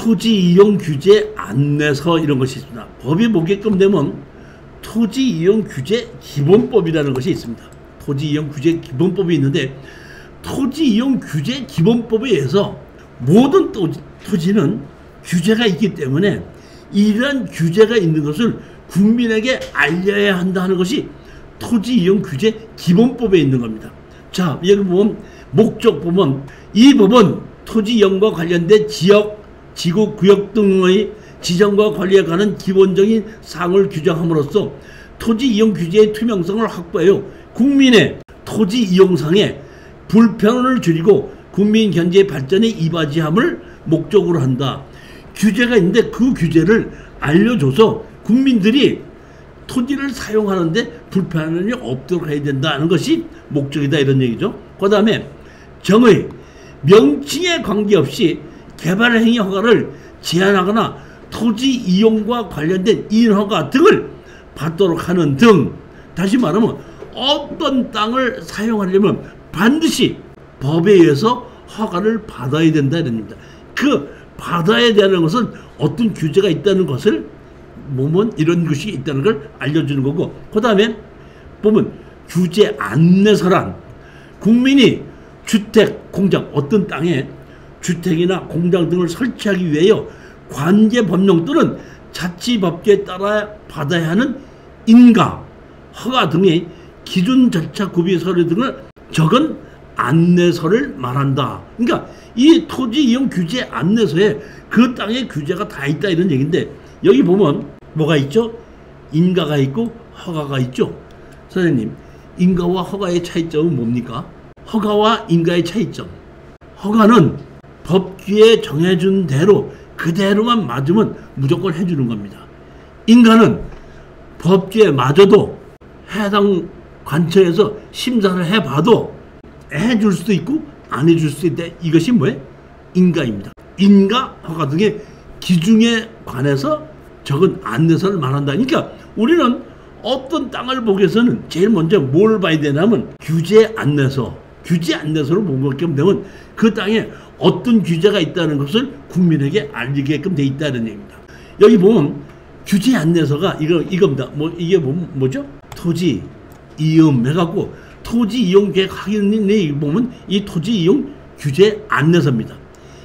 토지 이용 규제 안내서 이런 것이 있습니다. 법이 보게끔 되면 토지 이용 규제 기본법이라는 것이 있습니다. 토지 이용 규제 기본법이 있는데 토지 이용 규제 기본법에 의해서 모든 토지는 규제가 있기 때문에 이러한 규제가 있는 것을 국민에게 알려야 한다는 것이 토지 이용 규제 기본법에 있는 겁니다. 자, 여기 보면 목적 보면 이 법은 토지 이용과 관련된 지역, 지구, 구역 등의 지정과 관리에 관한 기본적인 사항을 규정함으로써 토지 이용 규제의 투명성을 확보하여 국민의 토지 이용상의 불편을 줄이고 국민 경제 발전에 이바지함을 목적으로 한다. 규제가 있는데 그 규제를 알려줘서 국민들이 토지를 사용하는데 불편함이 없도록 해야 된다는 것이 목적이다 이런 얘기죠. 그 다음에 정의, 명칭에 관계없이 개발행위 허가를 제한하거나 토지 이용과 관련된 인허가 등을 받도록 하는 등, 다시 말하면 어떤 땅을 사용하려면 반드시 법에 의해서 허가를 받아야 된다 이런 겁니다. 그 받아야 되는 것은 어떤 규제가 있다는 것을 보면 이런 것이 있다는 걸 알려주는 거고, 그 다음에 보면 규제 안내서란 국민이 주택, 공장, 어떤 땅에 주택이나 공장 등을 설치하기 위하여 관계 법령 또는 자치법규에 따라 받아야 하는 인가, 허가 등의 기준 절차 구비 서류 등을 적은 안내서를 말한다. 그러니까 이 토지 이용 규제 안내서에 그 땅의 규제가 다 있다 이런 얘기인데, 여기 보면 뭐가 있죠? 인가가 있고 허가가 있죠. 선생님, 인가와 허가의 차이점은 뭡니까? 허가와 인가의 차이점. 허가는 법규에 정해준 대로 그대로만 맞으면 무조건 해주는 겁니다. 인가는 법규에 맞아도 해당 관처에서 심사를 해봐도 해줄 수도 있고 안 해줄 수도 있다. 이것이 뭐예요? 인가입니다. 인가, 허가 등의 기준에 관해서 적은 안내서를 말한다. 그러니까 우리는 어떤 땅을 보기 위해서는 제일 먼저 뭘 봐야 되냐면 규제 안내서. 규제 안내서를 보게끔 되면 그 땅에 어떤 규제가 있다는 것을 국민에게 알리게끔 돼 있다는 얘기입니다. 여기 보면 규제 안내서가 이겁니다. 이게 뭐죠? 토지 이용 해갖고 토지 이용 계획 확인에 보면 이 토지 이용 규제 안내서입니다.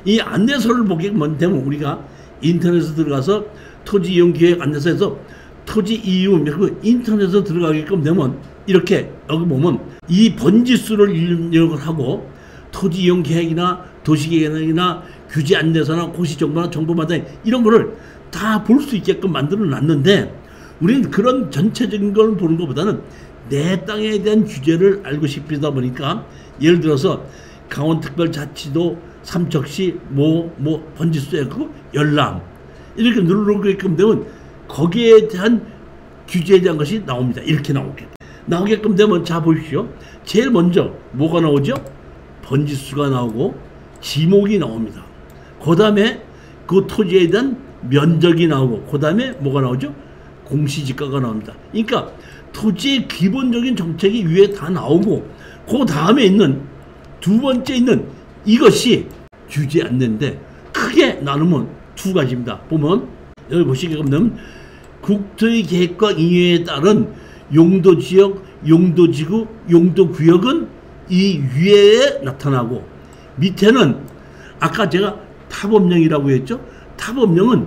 이 안내서를 보게 되면 우리가 인터넷에 들어가서 토지 이용 계획 안내서에서 토지 이용 인터넷에 들어가게끔 되면 이렇게 여기 보면 이 번지수를 입력을 하고 토지 이용 계획이나 도시계획이나 규제 안내서나 고시정보나 정보마다 이런 거를 다 볼 수 있게끔 만들어 놨는데, 우리는 그런 전체적인 걸 보는 것보다는 내 땅에 대한 규제를 알고 싶다 보니까, 예를 들어서 강원특별자치도 삼척시 번지수에 열람 이렇게 누르게끔 되면 거기에 대한 규제에 대한 것이 나옵니다. 이렇게 나오게끔 되면, 자 보십시오. 제일 먼저 뭐가 나오죠? 번지수가 나오고 지목이 나옵니다. 그 다음에 그 토지에 대한 면적이 나오고, 그 다음에 뭐가 나오죠? 공시지가가 나옵니다. 그러니까 토지의 기본적인 정책이 위에 다 나오고, 그 다음에 있는 두 번째 있는 이것이 규제 안내인데, 크게 나누면 두 가지입니다. 보면 여기 보시게끔 되면 국토의 계획과 인허에 따른 용도지역, 용도지구, 용도구역은 이 위에 나타나고, 밑에는 아까 제가 타법령이라고 했죠. 타법령은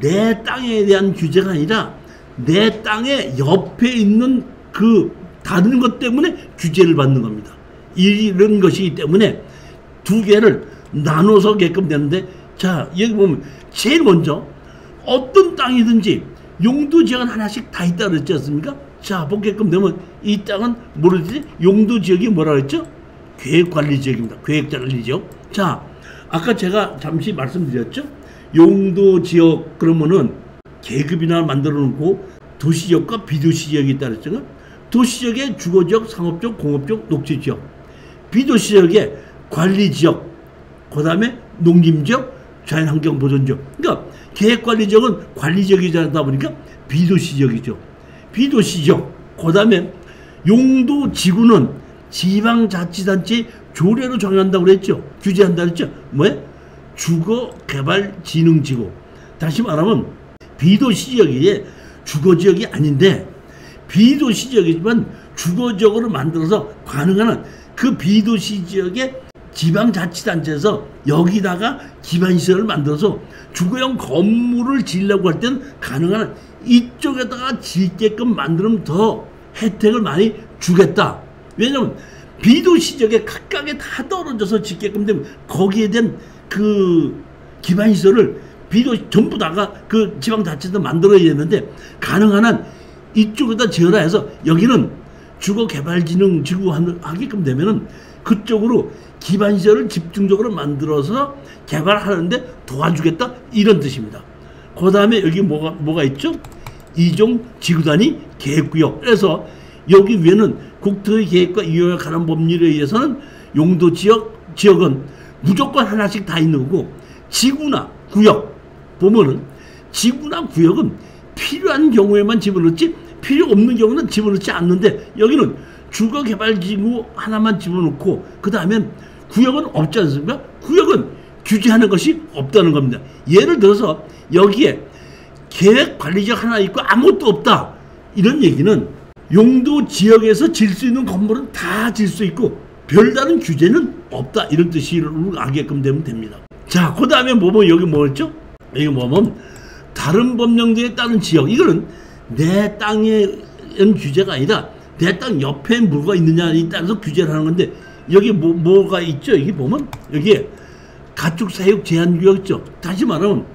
내 땅에 대한 규제가 아니라 내 땅의 옆에 있는 그 다른 것 때문에 규제를 받는 겁니다. 이런 것이기 때문에 두 개를 나눠서 게끔 되는데, 자 여기 보면 제일 먼저 어떤 땅이든지 용도지역은 하나씩 다 있다 그랬지 않습니까? 자 보게끔 되면 이 땅은 뭐라지? 용도지역이 뭐라 그랬죠? 계획관리지역입니다. 계획관리지역. 자 아까 제가 잠시 말씀드렸죠? 용도지역 그러면은 계급이나 만들어 놓고 도시지역과 비도시지역이 있다 그랬죠? 도시지역의 주거지역, 상업지역, 공업지역, 녹지지역, 비도시지역의 관리지역, 그 다음에 농림지역, 자연환경보존지역. 그러니까 계획관리지역은 관리지역이다 보니까 비도시지역이죠. 비도시지역. 그 다음에 용도지구는 지방자치단체 조례로 정한다고 그랬죠. 규제한다고 그랬죠. 뭐예요? 주거개발진흥지구, 다시 말하면 비도시 지역이 주거지역이 아닌데 비도시 지역이지만 주거지역으로 만들어서 가능한 그 비도시 지역의 지방자치단체에서 여기다가 기반시설을 만들어서 주거용 건물을 지으려고 할 때는 가능한 이쪽에다가 짓게끔 만들면 더 혜택을 많이 주겠다. 왜냐하면 비도시 지역에 각각에 다 떨어져서 짓게끔 되면 거기에 대한 그 기반시설을 비도시 전부 다가 그 지방자치에서 만들어야 되는데 가능한 한 이쪽에다 지어라 해서 여기는 주거개발진흥지구 하게끔 되면은 그쪽으로 기반시설을 집중적으로 만들어서 개발하는데 도와주겠다 이런 뜻입니다. 그 다음에 여기 뭐가 있죠? 이종 지구단위 계획구역. 그래서 여기 위에는 국토의 계획과 이용에 관한 법률에 의해서는 용도 지역은 무조건 하나씩 다 있는 거고 지구나 구역 보면은 지구나 구역은 필요한 경우에만 집어넣지 필요 없는 경우는 집어넣지 않는데 여기는 주거개발지구 하나만 집어넣고 그 다음엔 구역은 없지 않습니까? 구역은 규제하는 것이 없다는 겁니다. 예를 들어서 여기에 계획관리지역 하나 있고 아무것도 없다. 이런 얘기는 용도 지역에서 질 수 있는 건물은 다 질 수 있고 별다른 규제는 없다. 이런 뜻으로 알게끔 되면 됩니다. 자, 그 다음에 뭐면 여기 뭐였죠? 여기 뭐면 다른 법령제에 따른 지역. 이거는 내 땅에 규제가 아니라 내 땅 옆에 뭐가 있느냐에 따라서 규제를 하는 건데 여기 뭐가 있죠? 여기 보면 여기에 가축사육 제한구역 있죠. 다시 말하면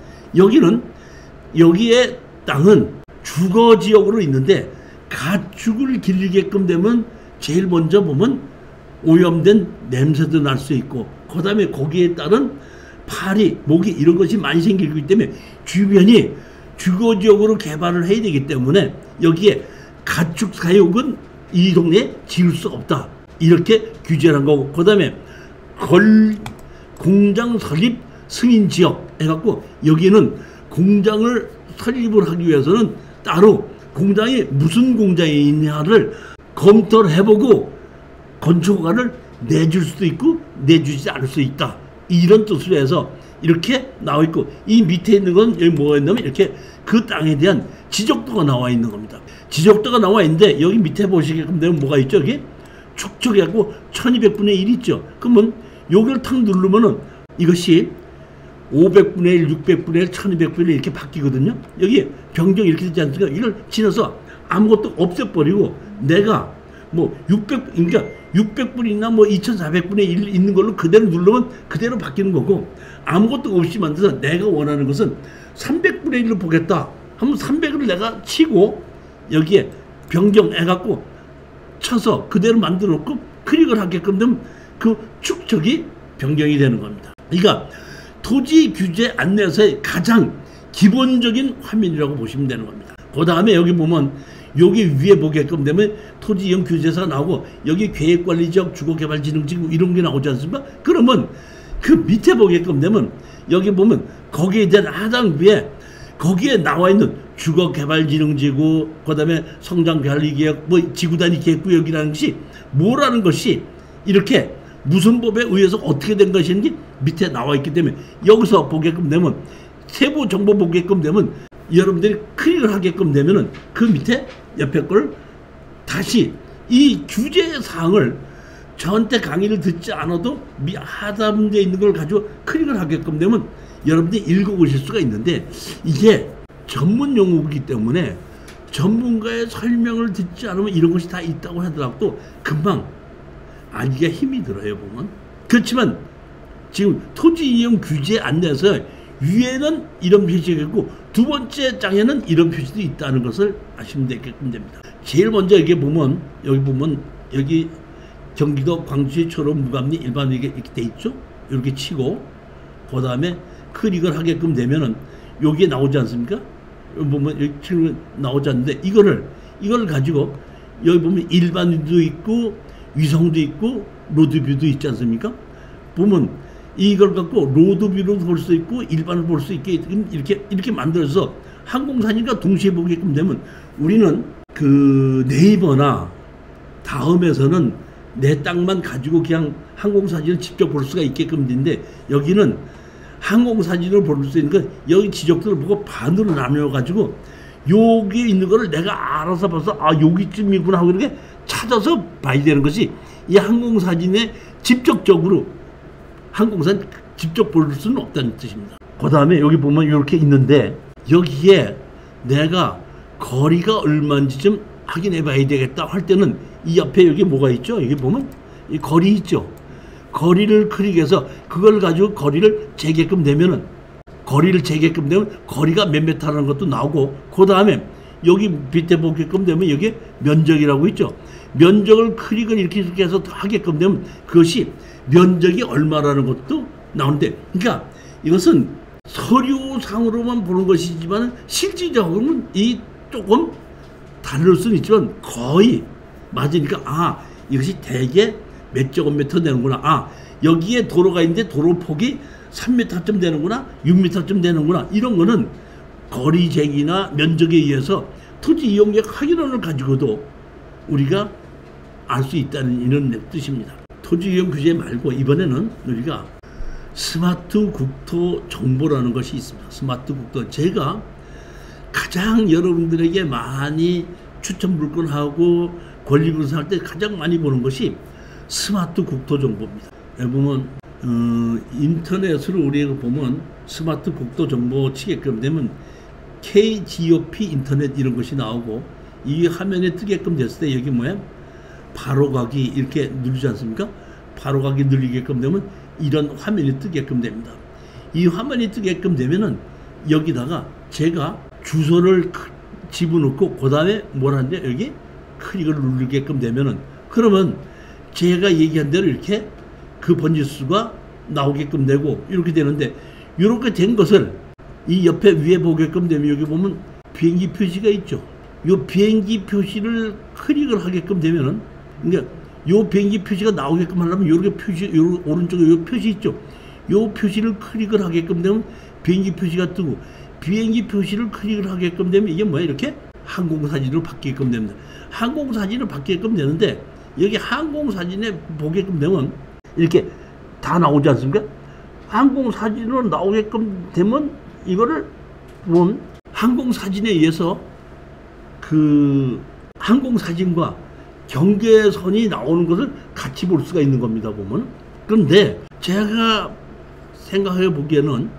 여기에 땅은 주거지역으로 있는데 가축을 기르게끔 되면 제일 먼저 보면 오염된 냄새도 날 수 있고 그 다음에 거기에 따른 파리, 모기 이런 것이 많이 생기기 때문에 주변이 주거지역으로 개발을 해야 되기 때문에 여기에 가축사육은 이 동네에 지을 수 없다. 이렇게 규제를 한 거고 그 다음에 공장 설립 승인지역 해갖고 여기는 공장을 설립을 하기 위해서는 따로 공장이 무슨 공장이 있냐를 검토를 해보고 건축허가를 내줄 수도 있고 내주지 않을 수 있다. 이런 뜻으로 해서 이렇게 나와 있고 이 밑에 있는 건 여기 뭐가 있냐면 이렇게 그 땅에 대한 지적도가 나와 있는 겁니다. 지적도가 나와 있는데 여기 밑에 보시게끔 되면 뭐가 있죠? 여기 축척해갖고 1200분의 1 있죠. 그러면 여기를 탁 누르면은 이것이 500분의 1, 600분의 1, 1200분의 1 이렇게 바뀌거든요. 여기 변경 이렇게 되지 않습니까? 이걸 지나서 아무것도 없애버리고 내가 뭐 600분이나 뭐 2400분의 1 있는 걸로 그대로 누르면 그대로 바뀌는 거고 아무것도 없이 만들어서 내가 원하는 것은 300분의 1로 보겠다 하면 300을 내가 치고 여기에 변경해갖고 쳐서 그대로 만들어 놓고 클릭을 하게끔 되면 그 축척이 변경이 되는 겁니다. 그러니까 토지 규제 안내서의 가장 기본적인 화면이라고 보시면 되는 겁니다. 그 다음에 여기 보면 여기 위에 보게끔 되면 토지 이용 규제서가 나오고 여기 계획관리지역 주거개발진흥지구 이런 게 나오지 않습니까? 그러면 그 밑에 보게끔 되면 여기 보면 거기에 대한 하단부에 거기에 나와 있는 주거개발진흥지구 그 다음에 성장관리계획 뭐 지구단위 계획구역이라는 것이 뭐라는 것이 이렇게 무슨 법에 의해서 어떻게 된 것인지 밑에 나와 있기 때문에 여기서 보게끔 되면 세부 정보 보게끔 되면 여러분들이 클릭을 하게끔 되면은 그 밑에 옆에 걸 다시 이 규제 사항을 저한테 강의를 듣지 않아도 하단부에 있는 걸 가지고 클릭을 하게끔 되면 여러분들이 읽어보실 수가 있는데 이게 전문 용어이기 때문에 전문가의 설명을 듣지 않으면 이런 것이 다 있다고 하더라도 금방 알기가 힘이 들어요 보면. 그렇지만 지금 토지 이용 규제 안내서 위에는 이런 표시가 있고 두 번째 장에는 이런 표시도 있다는 것을 아시면 되게끔 됩니다. 제일 먼저 여기 보면 여기 경기도 광주시 초록 무감리 일반 이렇게 돼 있죠. 이렇게 치고 그 다음에 클릭을 하게끔 되면은 여기에 나오지 않습니까? 여기 보면 여기 치면 나오지 않는데 이걸 가지고 여기 보면 일반도 있고 위성도 있고 로드뷰도 있지 않습니까? 보면 이걸 갖고 로드뷰로 볼 수 있고 일반을 볼 수 있게 이렇게 만들어서 항공사진과 동시에 보게끔 되면 우리는 그 네이버나 다음에서는 내 땅만 가지고 그냥 항공사진을 직접 볼 수가 있게끔 되는데 여기는 항공사진을 볼 수 있는 건 여기 지적들을 보고 반으로 나누어가지고 여기 있는 거를 내가 알아서 봐서 아 여기쯤이구나 하고 이렇게 찾아서 봐야 되는 것이 이 항공사진에 직접적으로 항공사진 직접 볼 수는 없다는 뜻입니다. 그 다음에 여기 보면 이렇게 있는데 여기에 내가 거리가 얼마인지 좀 확인해 봐야 되겠다 할 때는 이 옆에 여기 뭐가 있죠? 여기 보면 이 거리 있죠? 거리를 클릭해서 그걸 가지고 거리를 재게끔 되면은 거리가 몇 미터라는 것도 나오고 그 다음에 여기 밑에 보게끔 되면 여기 면적이라고 있죠. 면적을 클릭을 이렇게 해서 하게끔 되면 그것이 면적이 얼마라는 것도 나오는데 그러니까 이것은 서류상으로만 보는 것이지만 실질적으로는 이 조금 다를 수는 있지만 거의 맞으니까 아 이것이 대개 몇 제곱미터 되는구나. 아 여기에 도로가 있는데 도로 폭이 3m쯤 되는구나 6m쯤 되는구나 이런 거는 거리쟁이나 면적에 의해서 토지 이용력 확인원을 가지고도 우리가 알 수 있다는 이런 뜻입니다. 토지 이용 규제 말고 이번에는 우리가 스마트 국토 정보라는 것이 있습니다. 스마트 국토 제가 가장 여러분들에게 많이 추천 물건하고 권리분석 할 때 가장 많이 보는 것이 스마트 국토 정보입니다. 보면 인터넷으로 우리가 보면 스마트 국토 정보 치게끔 되면 KGOP 인터넷 이런 것이 나오고 이 화면에 뜨게끔 됐을 때 여기 뭐야 바로 가기 이렇게 누르지 않습니까? 바로 가기 누르게끔 되면 이런 화면이 뜨게끔 됩니다. 이 화면이 뜨게끔 되면은 여기다가 제가 주소를 집어넣고 그 다음에 뭘 하는데 여기 클릭을 누르게끔 되면은 그러면 제가 얘기한 대로 이렇게 그 번지수가 나오게끔 되고 이렇게 되는데 이렇게 된 것을 이 옆에 위에 보게끔 되면 여기 보면 비행기 표시가 있죠. 이 비행기 표시를 클릭을 하게끔 되면은 그러니까 요 비행기 표시가 나오게끔 하려면 요렇게 표시 요 오른쪽에 요 표시 있죠. 요 표시를 클릭을 하게끔 되면 비행기 표시가 뜨고 비행기 표시를 클릭을 하게끔 되면 이게 뭐야 이렇게 항공사진으로 바뀌게끔 됩니다. 항공사진으로 바뀌게끔 되는데 여기 항공사진에 보게끔 되면 이렇게 다 나오지 않습니까? 항공사진으로 나오게끔 되면 이거를 보면 항공사진에 의해서 그 항공사진과 경계선이 나오는 것을 같이 볼 수가 있는 겁니다. 보면 그런데 제가 생각해 보기에는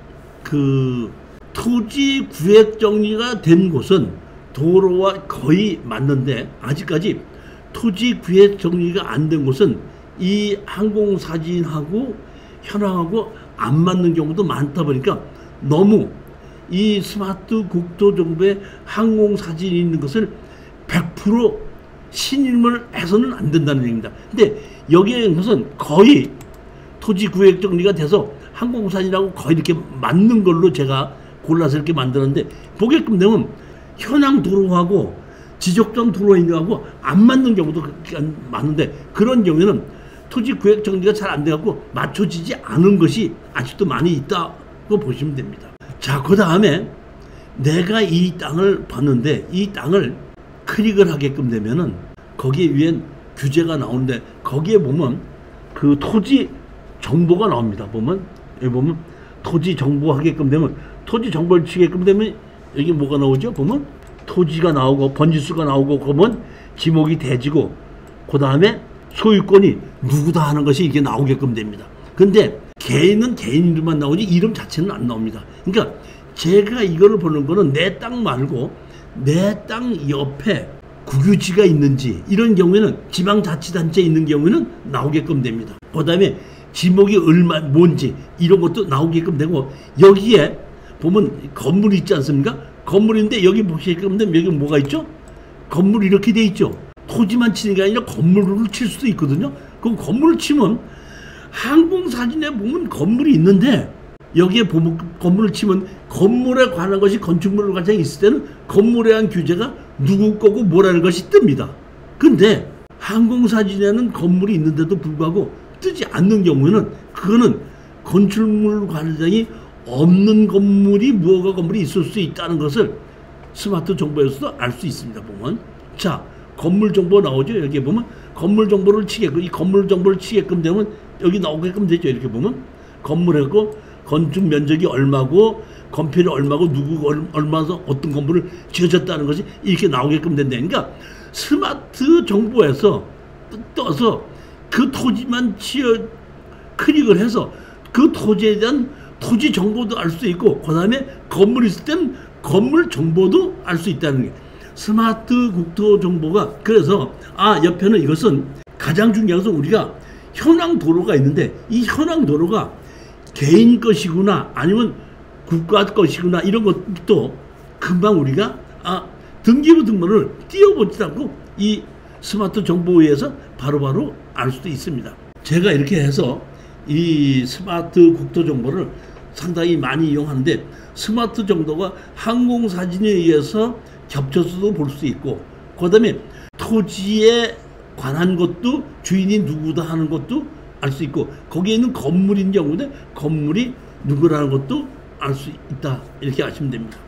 그 토지 구획 정리가 된 곳은 도로와 거의 맞는데 아직까지 토지 구획 정리가 안 된 곳은 이 항공사진하고 현황하고 안 맞는 경우도 많다 보니까 너무 이 스마트 국토정보에 항공사진이 있는 것을 100% 신임을 해서는 안 된다는 얘기입니다. 근데 여기에 있는 것은 거의 토지 구획 정리가 돼서 항공사진하고 거의 이렇게 맞는 걸로 제가 골라서 이렇게 만들었는데 보게끔 되면 현황 도로하고 지적점 도로에 있는 거하고 안 맞는 경우도 많은데 그런 경우에는 토지 구획 정리가 잘 안 돼갖고 맞춰지지 않은 것이 아직도 많이 있다고 보시면 됩니다. 자, 그 다음에 내가 이 땅을 봤는데 이 땅을 클릭을 하게끔 되면은 거기에 위엔 규제가 나오는데 거기에 보면 그 토지 정보가 나옵니다. 보면 여기 보면 토지 정보 하게끔 되면 토지 정보를 치게끔 되면 여기 뭐가 나오죠? 보면 토지가 나오고 번지수가 나오고 그러면 지목이 대지고 그 다음에 소유권이 누구다 하는 것이 이게 나오게끔 됩니다. 근데 개인은 개인 이름만 나오지 이름 자체는 안 나옵니다. 그러니까 제가 이거를 보는 거는 내 땅 말고 내 땅 옆에 국유지가 있는지 이런 경우에는 지방자치단체에 있는 경우에는 나오게끔 됩니다. 그 다음에 지목이 얼마 뭔지 이런 것도 나오게끔 되고 여기에 보면 건물이 있지 않습니까? 건물인데 여기 보시게끔 되면 여기 뭐가 있죠? 건물이 이렇게 돼 있죠. 토지만 치는 게 아니라 건물을 칠 수도 있거든요. 그럼 건물을 치면 항공사진에 보면 건물이 있는데 여기에 보면 건물을 치면 건물에 관한 것이 건축물에 관한 있을 때는 건물에 대한 규제가 누구 거고 뭐라는 것이 뜹니다. 근데 항공사진에는 건물이 있는데도 불구하고 뜨지 않는 경우에는 그거는 건축물 관장이 없는 건물이 무허가 건물이 있을 수 있다는 것을 스마트 정보에서도 알 수 있습니다. 보면 자 건물 정보 나오죠. 여기 보면 건물 정보를 치게끔 이 건물 정보를 치게끔 되면 여기 나오게끔 되죠. 이렇게 보면 건물하고 건축 면적이 얼마고 건폐율이 얼마고 누구가 얼마서 어떤 건물을 지어졌다는 것이 이렇게 나오게끔 된다. 그러니까 스마트 정보에서 떠서 그 토지만 클릭을 해서 그 토지에 대한 토지 정보도 알 수 있고, 그 다음에 건물 있을 땐 건물 정보도 알 수 있다는 게 스마트 국토 정보가. 그래서 옆에는 이것은 가장 중요한 것은 우리가 현황 도로가 있는데, 이 현황 도로가 개인 것이구나 아니면 국가 것이구나 이런 것도 금방 우리가 등기부 등본을 띄워보지도 않고 이 스마트 정보에 의해서 바로바로 알 수도 있습니다. 제가 이렇게 해서 이 스마트 국토 정보를 상당히 많이 이용하는데, 스마트 정보가 항공사진에 의해서 겹쳐서도 볼 수 있고, 그 다음에 토지에 관한 것도 주인이 누구다 하는 것도 알 수 있고, 거기에 있는 건물인 경우인데 건물이 누구라는 것도 알 수 있다, 이렇게 아시면 됩니다.